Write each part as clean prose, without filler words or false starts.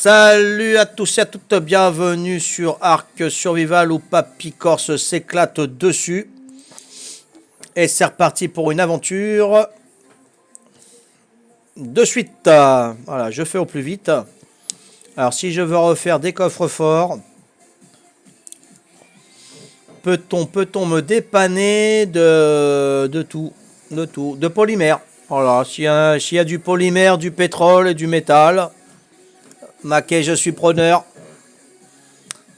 Salut à tous et à toutes, bienvenue sur Ark Survival où Papy Corse s'éclate dessus. Et c'est reparti pour une aventure de suite. Voilà, je fais au plus vite. Alors si je veux refaire des coffres forts, peut-on me dépanner de tout, de polymère. Voilà, s'il y a du polymère, du pétrole et du métal, maquet, je suis preneur.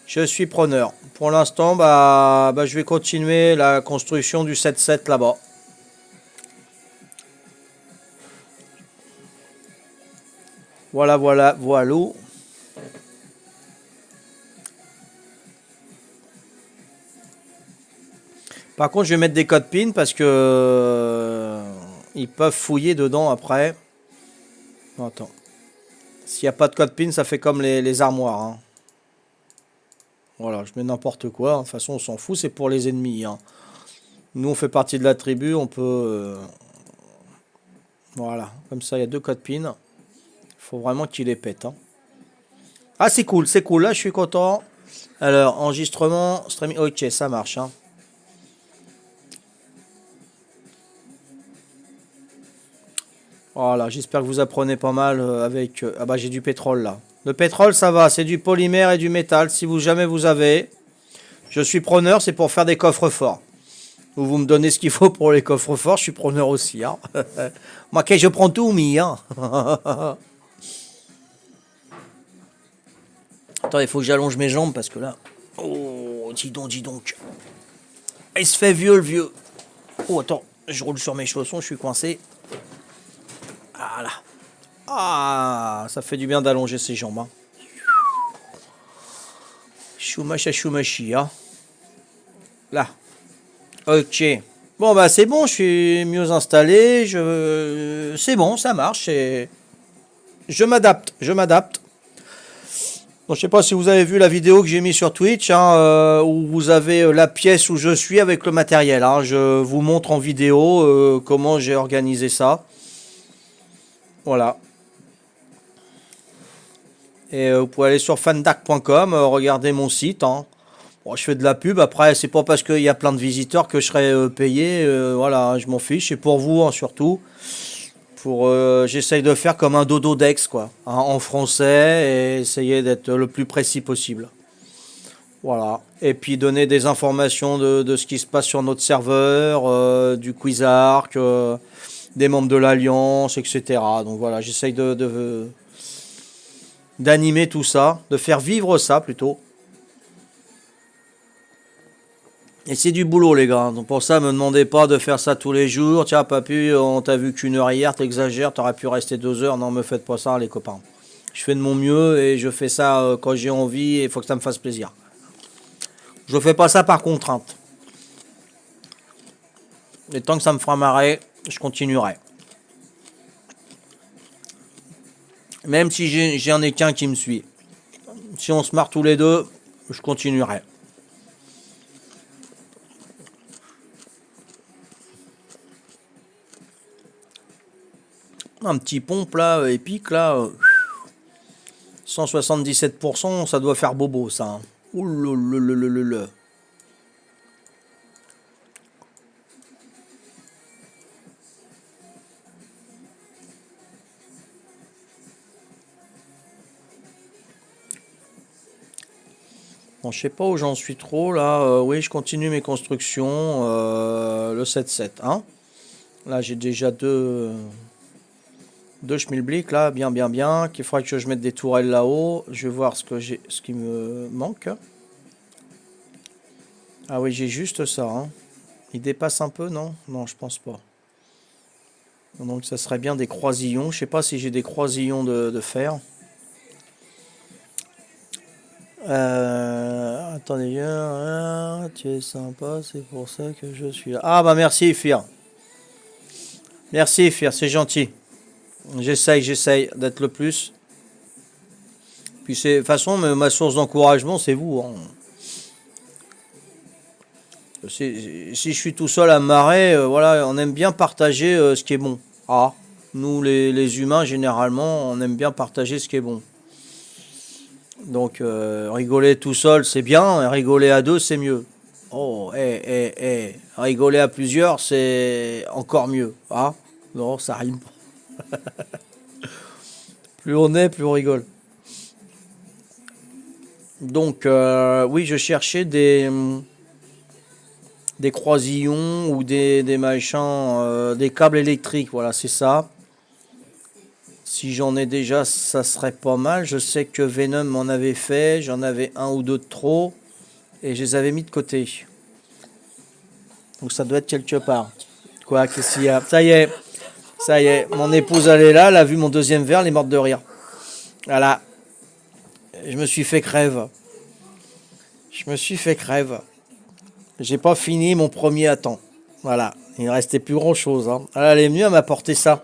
Je suis preneur. Pour l'instant, je vais continuer la construction du 7-7 là-bas. Voilà. Par contre, je vais mettre des codes PIN parce que ils peuvent fouiller dedans après. Attends. S'il n'y a pas de code PIN, ça fait comme les armoires. Hein. Voilà, je mets n'importe quoi. De toute façon, on s'en fout, c'est pour les ennemis. Hein. Nous, on fait partie de la tribu, on peut... Voilà, comme ça, il y a deux codes PIN. Il faut vraiment qu'il les pète. Hein. Ah, c'est cool, là, je suis content. Alors, enregistrement, streaming, ok, ça marche. Hein. Voilà, j'espère que vous apprenez pas mal avec... Ah bah, j'ai du pétrole, là. Le pétrole, ça va, c'est du polymère et du métal. Si jamais vous avez... Je suis preneur, c'est pour faire des coffres forts. Vous me donnez ce qu'il faut pour les coffres forts, je suis preneur aussi. Hein. Moi, je prends tout, mi. Hein. Attends, il faut que j'allonge mes jambes parce que là... Oh, dis donc. Il se fait vieux, le vieux. Oh, attends, je roule sur mes chaussons, je suis coincé. Voilà. Ah, ça fait du bien d'allonger ses jambes. Hein. Choumachi, hein. Là. Ok. Bon, bah, c'est bon, je suis mieux installé. C'est bon, ça marche. Je m'adapte. Donc, je sais pas si vous avez vu la vidéo que j'ai mise sur Twitch, hein, où vous avez la pièce où je suis avec le matériel. Hein. Je vous montre en vidéo comment j'ai organisé ça. Voilà. Et vous pouvez aller sur fandark.com, regarder mon site. Hein. Bon, je fais de la pub. Après, c'est pas parce qu'il y a plein de visiteurs que je serai payé. Voilà, je m'en fiche. C'est pour vous, hein, surtout. J'essaye de faire comme un dodo Dex, quoi, hein, en français, et essayer d'être le plus précis possible. Voilà. Et puis donner des informations de ce qui se passe sur notre serveur, du Quizark, des membres de l'Alliance, etc. Donc voilà, j'essaye d'animer tout ça, de faire vivre ça plutôt. Et c'est du boulot, les gars. Donc pour ça, me demandez pas de faire ça tous les jours. Tiens, papy, on t'a vu qu'une heure hier, t'exagères, t'aurais pu rester 2 heures. Non, me faites pas ça, les copains. Je fais de mon mieux et je fais ça quand j'ai envie et il faut que ça me fasse plaisir. Je fais pas ça par contrainte. Et tant que ça me fera marrer, je continuerai. Même si j'en ai qu'un qui me suit. Si on se marre tous les deux, je continuerai. Un petit pompe là, épique là. 177%, ça doit faire bobo ça. Hein. Ouh. Bon, je sais pas où j'en suis trop là. Oui, je continue mes constructions. Le 7-7. Hein. Là, j'ai déjà deux schmilblick là, bien. Qu'il faudra que je mette des tourelles là-haut. Je vais voir ce qui me manque. Ah oui, j'ai juste ça. Hein. Il dépasse un peu, non? Non, je pense pas. Donc ça serait bien des croisillons. Je sais pas si j'ai des croisillons de fer. Attendez, tu es sympa, c'est pour ça que je suis là. Ah bah merci Fir. Merci Fir, c'est gentil. J'essaye d'être le plus. Puis de toute façon, ma source d'encouragement, c'est vous. Hein. Si je suis tout seul à me marrer, voilà, on aime bien partager ce qui est bon. Ah, nous les humains, généralement, on aime bien partager ce qui est bon. Donc, rigoler tout seul, c'est bien. Rigoler à deux, c'est mieux. Oh, rigoler à plusieurs, c'est encore mieux. Ah, non, ça rime pas. Plus on est, plus on rigole. Donc, oui, je cherchais des croisillons ou des machins, des câbles électriques. Voilà, c'est ça. Si j'en ai déjà, ça serait pas mal. Je sais que Venom m'en avait fait. J'en avais un ou deux de trop. Et je les avais mis de côté. Donc ça doit être quelque part. Quoi, qu'est-ce qu'il y a? Ça y est. Ça y est. Mon épouse, elle est là. Elle a vu mon deuxième verre. Elle est morte de rire. Voilà. Je me suis fait crève. Je me suis fait crève. J'ai pas fini mon premier à temps. Voilà. Il ne restait plus grand chose. Hein. Elle est venue, elle m'a apporté ça.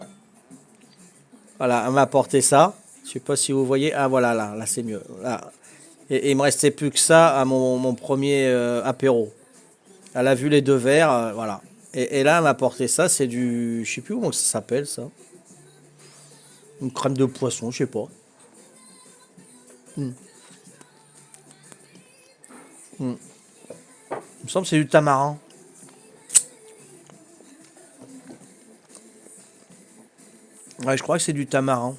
Voilà, elle m'a apporté ça. Je sais pas si vous voyez. Ah voilà, là c'est mieux. Là. Et il me restait plus que ça à mon premier apéro. Elle a vu les deux verres, voilà. Et là, elle m'a apporté ça. C'est du, je sais plus comment ça s'appelle ça. Une crème de poisson, je sais pas. Hmm. Hmm. Il me semble que c'est du tamarin. Ouais, je crois que c'est du tamarin.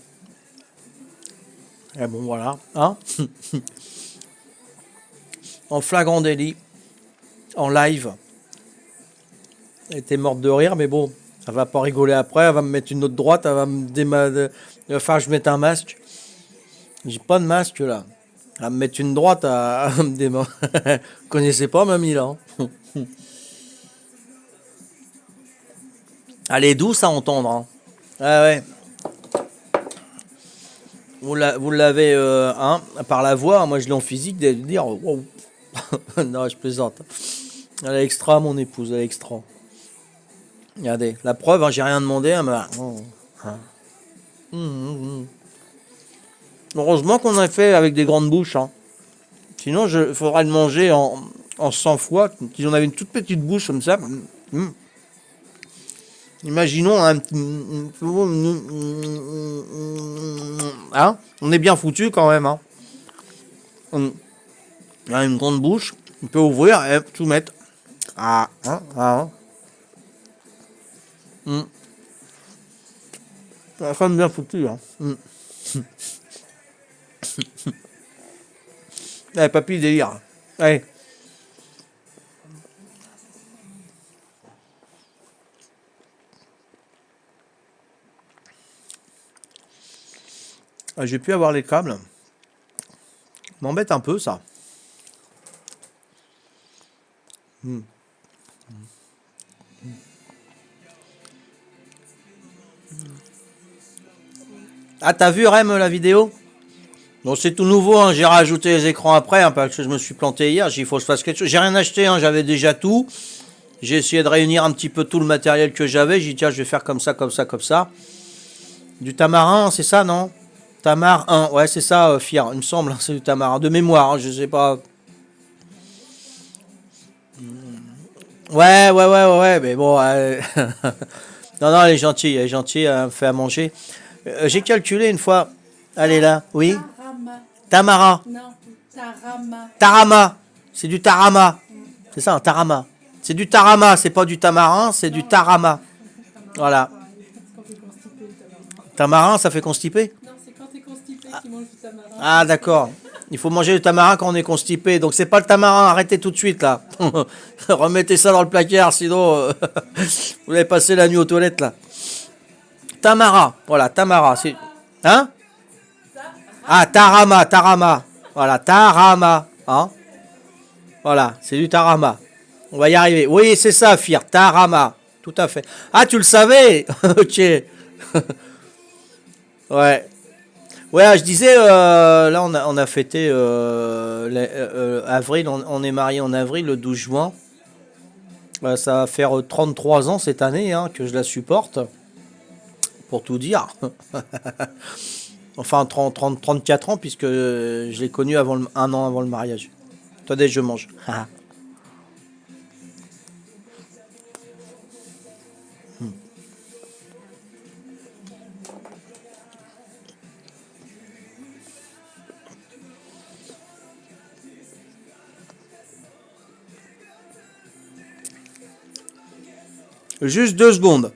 Et bon, voilà. Hein, en flagrant délit, en live. Elle était morte de rire, mais bon, elle va pas rigoler après. Elle va me mettre une autre droite. Elle va me il va falloir que je mette un masque. J'ai pas de masque là. Elle va me mettre une droite à me déma. Vous connaissez pas mamie là. Hein. Elle est douce à entendre. Hein. Ah ouais. Vous l'avez hein, par la voix. Moi, je l'ai en physique de dire wow. Non, je plaisante. Elle est extra, mon épouse. Elle est extra. Regardez, la preuve, hein, j'ai rien demandé. Elle m'a. Oh. Hein. Heureusement qu'on a fait avec des grandes bouches. Hein. Sinon, il faudra le manger en 100 fois. Si on avait une toute petite bouche comme ça. Imaginons un petit. Hein, on est bien foutu quand même. Hein. Il a une grande bouche. On peut ouvrir et tout mettre. Ah, hein, ah, hein. La femme bien foutue. Hein. Allez, papy, délire. Allez. Ah, j'ai pu avoir les câbles. M'embête un peu ça. Ah, t'as vu Rem la vidéo? Bon, c'est tout nouveau, hein. J'ai rajouté les écrans après, hein, parce que je me suis planté hier. J'ai dit, il faut que je fasse quelque chose. J'ai rien acheté, hein, j'avais déjà tout. J'ai essayé de réunir un petit peu tout le matériel que j'avais. J'ai dit, tiens, je vais faire comme ça, comme ça, comme ça. Du tamarin, c'est ça, non? Tamar 1, ouais, c'est ça, Fier, il me semble, hein, c'est du tamarin. De mémoire, hein, je sais pas. Ouais, mais bon. Non, non, elle est gentille, elle me fait à manger. J'ai calculé une fois. Elle est là, oui? Tarama. Tamara. Non, Tarama. Tarama. C'est du tarama. C'est ça, un tarama. C'est du tarama, c'est pas du tamarin, c'est du Non, tarama. tamarin, Voilà. c'est quand t'es constipé, le tamarin. Tamarin, ça fait constiper? Non, c'est quand t'es constipé qui mange du tamarin. Ah, d'accord. Il faut manger le tamarin quand on est constipé. Donc, c'est pas le tamarin. Arrêtez tout de suite, là. Remettez ça dans le placard, sinon, vous allez passer la nuit aux toilettes, là. Tamara. Voilà, Tamara. C'est... Hein? Ah, Tarama, Tarama. Voilà, Tarama. Hein? Voilà, c'est du Tarama. On va y arriver. Oui, c'est ça, Fir. Tarama. Tout à fait. Ah, tu le savais? Ok. Ouais. Ouais, je disais, là, on a fêté avril. On est marié en avril, le 12 juin. Ça va faire 33 ans cette année hein, que je la supporte. Pour tout dire. Enfin, 34 ans, puisque je l'ai connue un an avant le mariage. Attendez, je mange. Juste 2 secondes.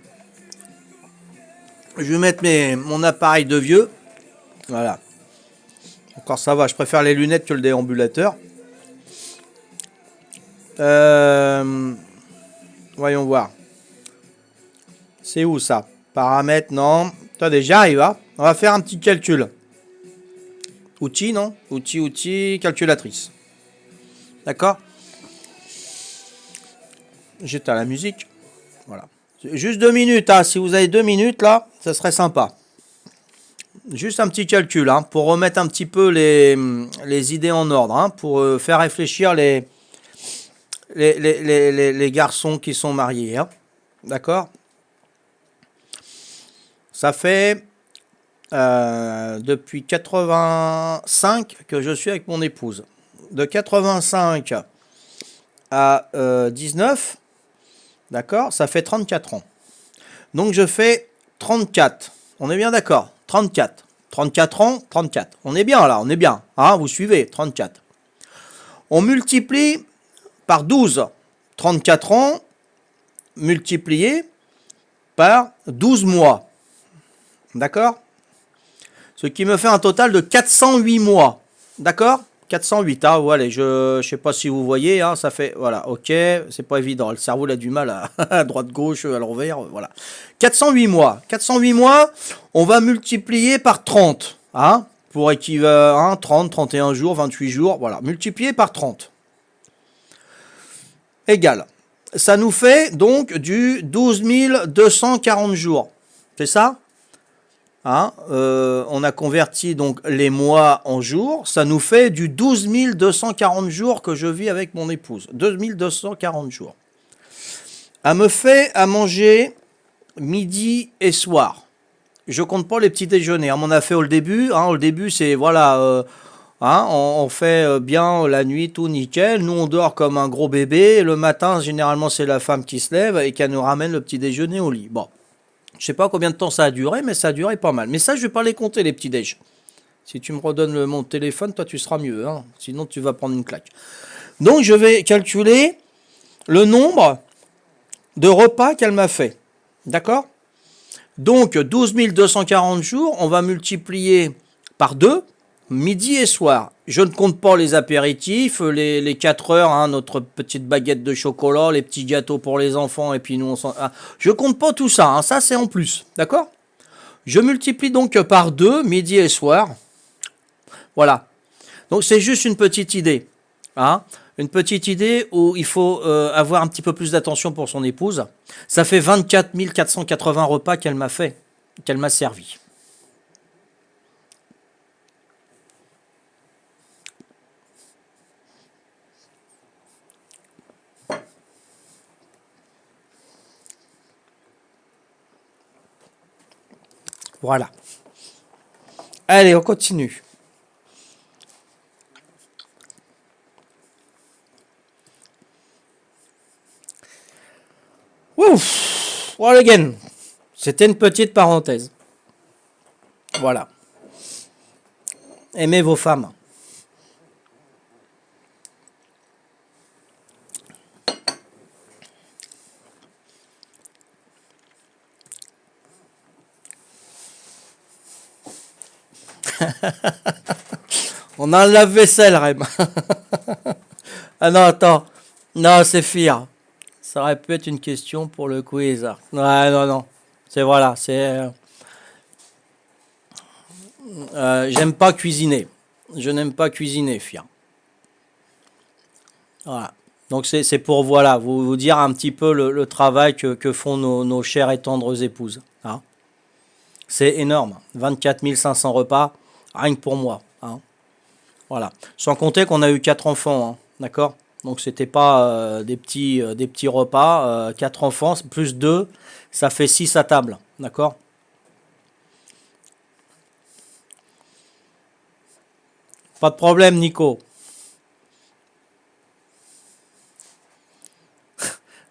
Je vais mettre mon appareil de vieux. Voilà. Encore ça va, je préfère les lunettes que le déambulateur. Voyons voir. C'est où ça? Paramètres, non. Attendez, j'arrive, hein. On va faire un petit calcul. Outils, non? Outils, calculatrice. D'accord? J'éteins la musique. Voilà. Juste 2 minutes, hein. Si vous avez 2 minutes, là, ça serait sympa. Juste un petit calcul, hein, pour remettre un petit peu les idées en ordre, hein, pour faire réfléchir les garçons qui sont mariés. Hein. D'accord? Ça fait depuis 85 que je suis avec mon épouse. De 85 à 19, d'accord, ça fait 34 ans. Donc je fais 34. On est bien d'accord? 34. 34 ans, 34. On est bien là, on est bien. Hein, vous suivez? 34. On multiplie par 12. 34 ans multiplié par 12 mois. D'accord? Ce qui me fait un total de 408 mois. D'accord? 408, hein, voilà, je sais pas si vous voyez, hein, ça fait, voilà, ok, c'est pas évident, le cerveau il a du mal à droite-gauche, à l'envers, voilà. 408 mois, 408 mois, on va multiplier par 30, hein, pour équivalent, hein, 30, 31 jours, 28 jours, voilà, multiplié par 30. Égal. Ça nous fait donc du 12 240 jours, c'est ça? Hein, on a converti donc les mois en jours, ça nous fait du 12 240 jours que je vis avec mon épouse. 12 240 jours. Elle me fait à manger midi et soir. Je compte pas les petits déjeuners. On a fait au début. Hein, au début, c'est voilà, hein, on fait bien la nuit, tout nickel. Nous, on dort comme un gros bébé. Le matin, généralement, c'est la femme qui se lève et qui nous ramène le petit déjeuner au lit. Bon. Je sais pas combien de temps ça a duré, mais ça a duré pas mal. Mais ça, je vais pas les compter, les petits déj. Si tu me redonnes mon téléphone, toi, tu seras mieux. Hein. Sinon, tu vas prendre une claque. Donc, je vais calculer le nombre de repas qu'elle m'a fait. D'accord? Donc, 12 240 jours, on va multiplier par 2, midi et soir. Je ne compte pas les apéritifs, les 4 heures, hein, notre petite baguette de chocolat, les petits gâteaux pour les enfants, et puis nous, on s'en... Ah, je compte pas tout ça, hein, ça c'est en plus, d'accord? Je multiplie donc par 2, midi et soir. Voilà. Donc c'est juste une petite idée. Hein, une petite idée où il faut avoir un petit peu plus d'attention pour son épouse. Ça fait 24 480 repas qu'elle m'a fait, qu'elle m'a servi. Voilà. Allez, on continue. Ouf, well again. C'était une petite parenthèse. Voilà. Aimez vos femmes. On a un lave-vaisselle, Rem. Ah non, attends. Non, c'est fier. Ça aurait pu être une question pour le quiz. Ouais, non, non. C'est voilà, c'est... j'aime pas cuisiner. Je n'aime pas cuisiner, fier. Voilà. Donc c'est pour, voilà, vous dire un petit peu le travail que font nos chères et tendres épouses. Hein. C'est énorme. 24 500 repas, rien que pour moi. Hein. Voilà. Sans compter qu'on a eu 4 enfants. Hein. D'accord? Donc c'était pas des petits repas. 4 enfants, plus 2, ça fait 6 à table. D'accord? Pas de problème, Nico.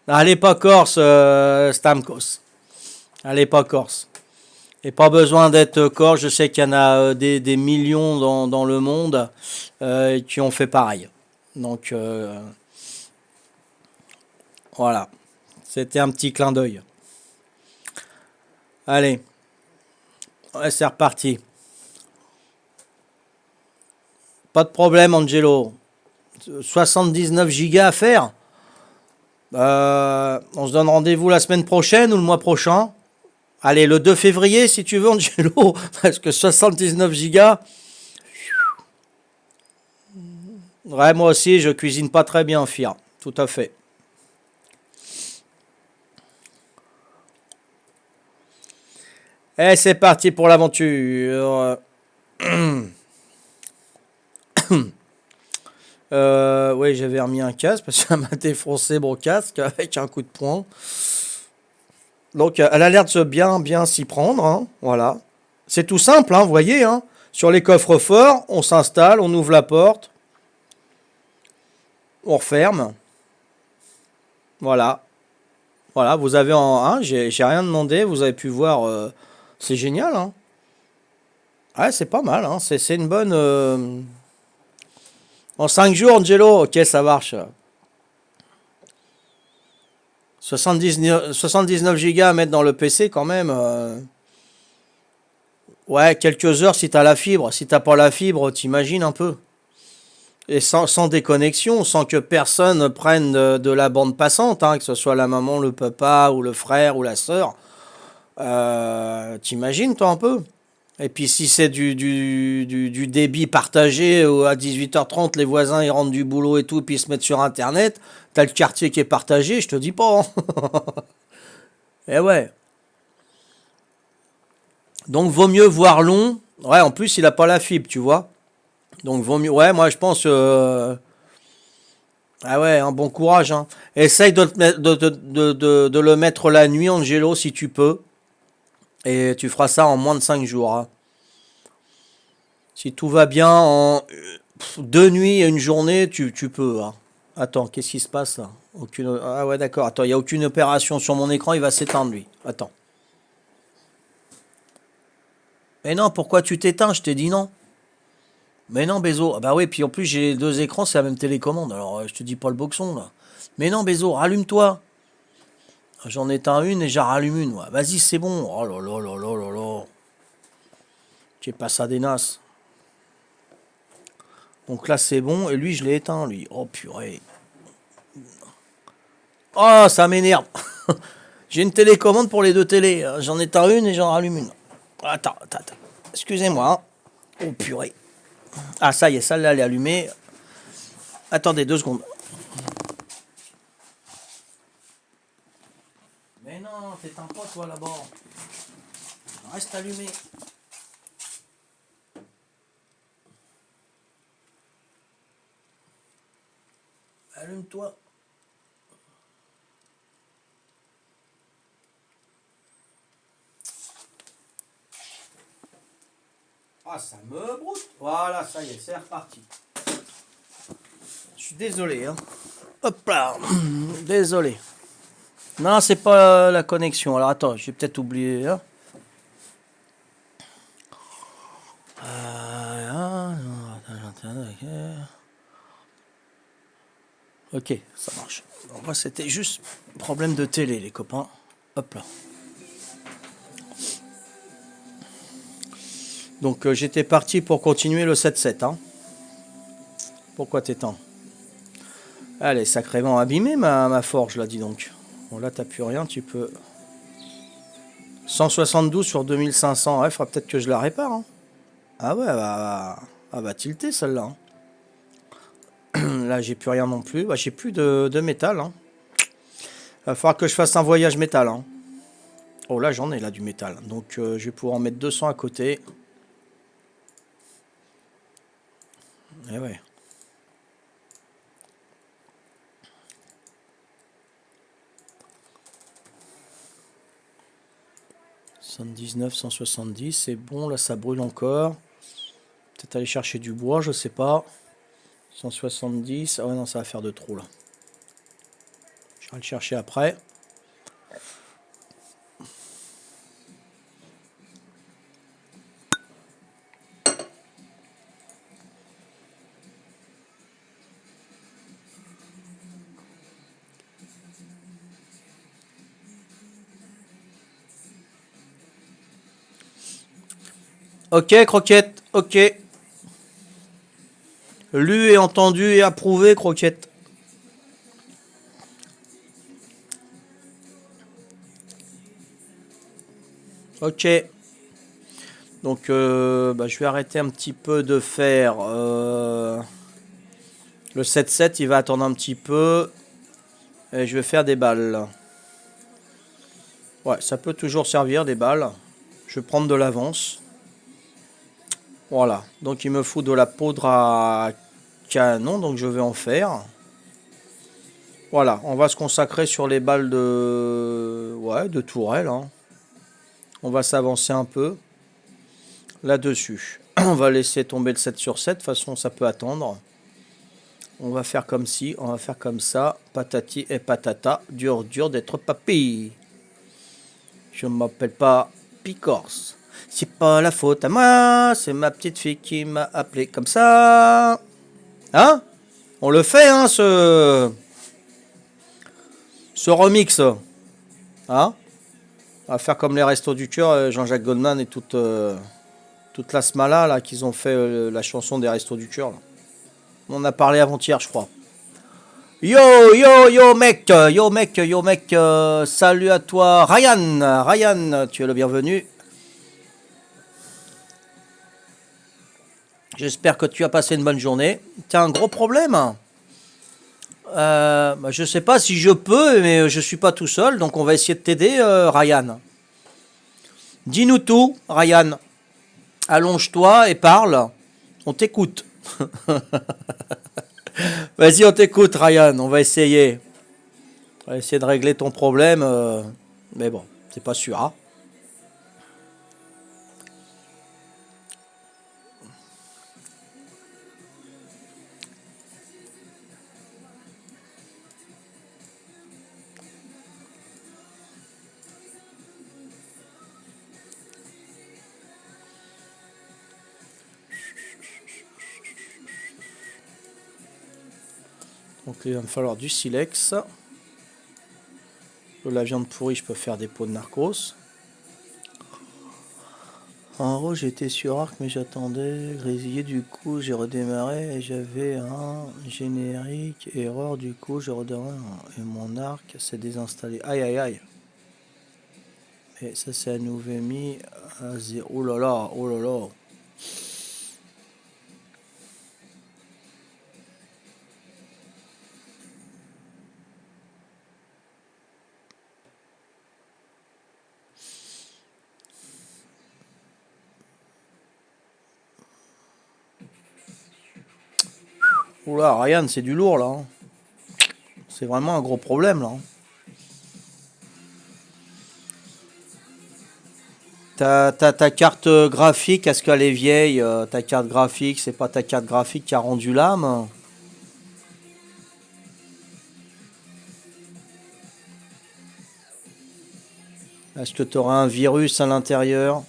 Allez pas corse, Stamkos. Allez pas corse. Et pas besoin d'être corse. Je sais qu'il y en a des millions dans le monde qui ont fait pareil. Donc voilà. C'était un petit clin d'œil. Allez, ouais, c'est reparti. Pas de problème, Angelo. 79 gigas à faire. On se donne rendez-vous la semaine prochaine ou le mois prochain. Allez, le 2 février si tu veux, Angelo. Parce que 79 gigas. Ouais, moi aussi, je cuisine pas très bien, Fir. Tout à fait. Et c'est parti pour l'aventure. Oui, j'avais remis un casque parce que ça m'a défoncé mon casque avec un coup de poing. Donc, elle a l'air de se bien s'y prendre, hein. Voilà. C'est tout simple, hein, vous voyez, hein. Sur les coffres forts, on s'installe, on ouvre la porte, on referme. Voilà. Voilà, vous avez hein, j'ai rien demandé, vous avez pu voir. C'est génial, hein. Ouais, c'est pas mal, hein. C'est une bonne. En 5 jours, Angelo, ok, ça marche. 79 gigas à mettre dans le PC quand même. Ouais, quelques heures si t'as la fibre. Si t'as pas la fibre, t'imagines un peu. Et sans déconnexion, sans que personne prenne de la bande passante, hein, que ce soit la maman, le papa, ou le frère, ou la sœur. T'imagines toi un peu. Et puis si c'est du débit partagé, à 18h30, les voisins ils rentrent du boulot et tout, puis ils se mettent sur Internet, t'as le quartier qui est partagé, je te dis pas, hein. Eh ouais. Donc vaut mieux voir long. Ouais, en plus il a pas la fibre, tu vois. Donc vaut mieux. Ouais, moi je pense. Ah ouais, un bon courage, hein. Essaye de le mettre la nuit, Angelo, si tu peux. Et tu feras ça en moins de 5 jours, hein. Si tout va bien, en 2 nuits et une journée, tu peux, hein. Attends, qu'est-ce qui se passe là? Aucune. Ah ouais, d'accord. Attends, il n'y a aucune opération sur mon écran, il va s'éteindre lui. Attends. Mais non, pourquoi tu t'éteins? Je t'ai dit non. Mais non, Bézo. Ah bah oui, puis en plus j'ai deux écrans, c'est la même télécommande. Alors je te dis pas le boxon là. Mais non, Bézo, rallume-toi. J'en éteins une et j'en rallume une. Ouais. Vas-y, c'est bon. Oh là là là là là là. Tu es pas ça des nasses. Donc là c'est bon et lui je l'ai éteint lui. Oh purée. Oh ça m'énerve. J'ai une télécommande pour les deux télés. J'en éteins une et j'en rallume une. Attends. Excusez-moi, hein. Oh purée. Ah ça y est, celle-là elle est allumée. Attendez 2 secondes. Mais non, t'éteins pas toi là-bas. Reste allumé. Allume-toi. Ah, ça me broute. Voilà, ça y est, c'est reparti. Je suis désolé, hein. Hop là. Désolé. Non, c'est pas la connexion. Alors attends, j'ai peut-être oublié, hein. Ok, ça marche. Alors, moi, c'était juste problème de télé, les copains. Hop là. Donc, j'étais parti pour continuer le 7-7, hein. Pourquoi t'éteins? Elle est sacrément abîmée, ma forge, là, dis donc. Bon, là, t'as plus rien, tu peux... 172 sur 2500, ouais, faudra peut-être que je la répare, hein. Ah ouais, elle va tilter, celle-là, hein. Là, j'ai plus rien non plus. Bah, j'ai plus de métal, hein. Il va falloir que je fasse un voyage métal, hein. Oh, là, j'en ai, là, du métal. Donc, je vais pouvoir en mettre 200 à côté. Eh ouais. « 79, 170, c'est bon, là ça brûle encore. Peut-être aller chercher du bois, je sais pas. 170, ah ouais non, ça va faire de trop là. Je vais le chercher après. Ok, Croquette, ok. Lu et entendu et approuvé, Croquette. Ok. Donc, je vais arrêter un petit peu de faire le 7-7. Il va attendre un petit peu. Et je vais faire des balles. Ouais, ça peut toujours servir, des balles. Je vais prendre de l'avance. Voilà. Donc, il me faut de la poudre à canon. Donc, je vais en faire. Voilà. On va se consacrer sur les balles de... Ouais, de tourelle. Hein. On va s'avancer un peu. Là-dessus. On va laisser tomber le 7 sur 7. De toute façon, ça peut attendre. On va faire comme ci, on va faire comme ça. Patati et patata. Dur, dur d'être papy. Je ne m'appelle pas Picorce. C'est pas la faute à moi. C'est ma petite fille qui m'a appelé comme ça. Hein? On le fait, hein, ce remix. Hein? On va faire comme les Restos du Cœur, Jean-Jacques Goldman et toute la smala là, qu'ils ont fait la chanson des Restos du Cœur. Là. On en a parlé avant-hier, je crois. Yo, yo, yo, mec, yo, mec, yo, mec, salut à toi, Ryan, Ryan, tu es le bienvenu. J'espère que tu as passé une bonne journée. T'as un gros problème. Je sais pas si je peux, mais je suis pas tout seul, donc on va essayer de t'aider, Ryan. Dis-nous tout, Ryan. Allonge-toi et parle. On t'écoute. Vas-y, on t'écoute, Ryan. On va essayer. On va essayer de régler ton problème. Mais bon, c'est pas sûr. Hein. Donc il va me falloir du silex. De la viande pourrie, je peux faire des pots de narcos. En gros, j'étais sur arc, mais j'attendais grésiller. Du coup, j'ai redémarré et j'avais un générique. Erreur, du coup, j'ai redémarré et mon arc s'est désinstallé. Aïe, aïe, aïe. Et ça, c'est à nouveau mis à 0. Oh là là, oh là là. Oula, Ryan, c'est du lourd là. Hein. C'est vraiment un gros problème là. Hein. Ta carte graphique, est-ce qu'elle est vieille? Ta carte graphique, c'est pas ta carte graphique qui a rendu l'âme? Est-ce que tu auras un virus à l'intérieur?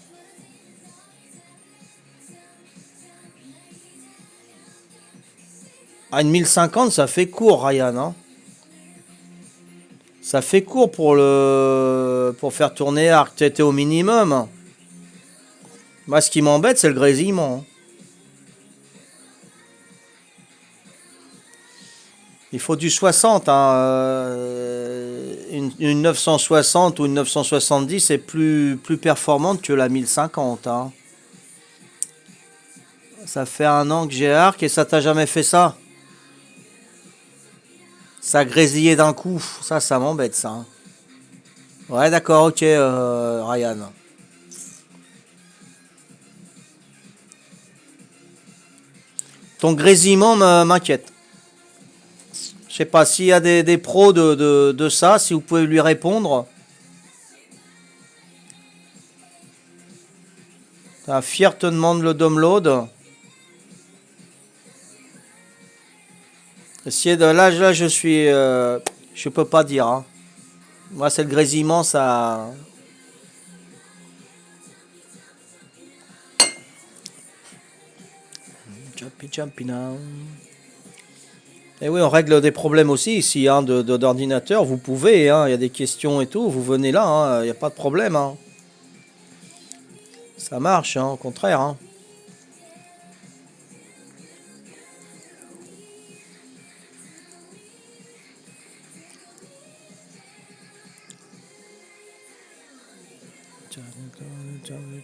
Ah, une 1050, ça fait court, Ryan. Hein. Ça fait court pour faire tourner Arc TT au minimum. Moi, ce qui m'embête, c'est le grésillement. Il faut du 60. Hein. Une 960 ou une 970 est plus performante que la 1050. Hein. Ça fait un an que j'ai Arc et ça t'a jamais fait ça? Ça grésillait d'un coup. Ça m'embête, ça. Hein. Ouais, d'accord, ok, Ryan. Ton grésillement m'inquiète. Je sais pas s'il y a des pros de ça, si vous pouvez lui répondre. Fier te demande le download. Là, je suis... je peux pas dire. Hein. Moi, c'est le grésillement, ça... Jumpy now. Et oui, on règle des problèmes aussi ici, hein, d'ordinateur. Vous pouvez, hein, il y a des questions et tout. Vous venez là, il n'y a pas de problème. Hein. Ça marche, hein, au contraire. Hein.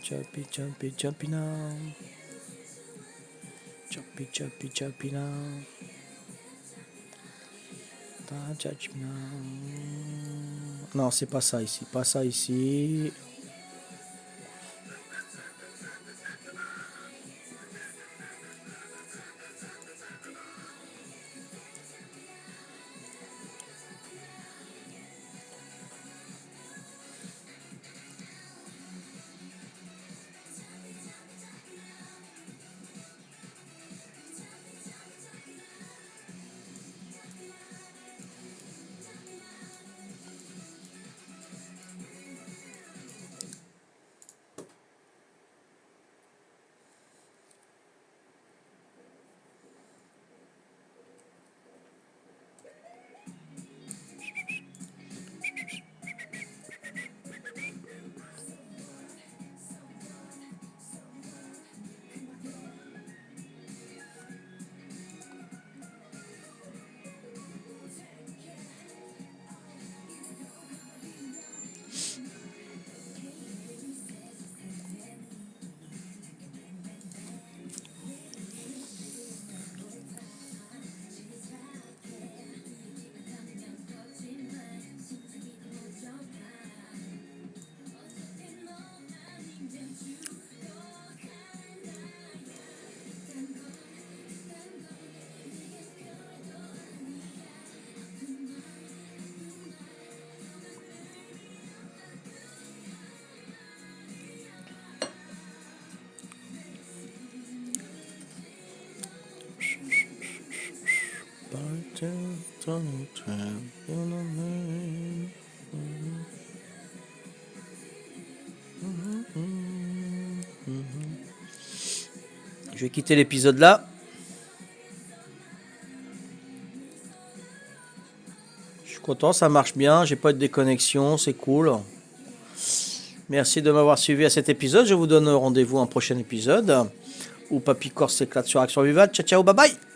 Choppy, choppy, choppy now. Choppy, choppy, choppy now. Non, c'est pas ça ici. Pas ça ici. Je vais quitter l'épisode là. Je suis content, ça marche bien. J'ai pas de déconnexion, c'est cool. Merci de m'avoir suivi à cet épisode. Je vous donne rendez-vous à un prochain épisode où Papy Corse s'éclate sur Action Vivante. Ciao, ciao, bye bye.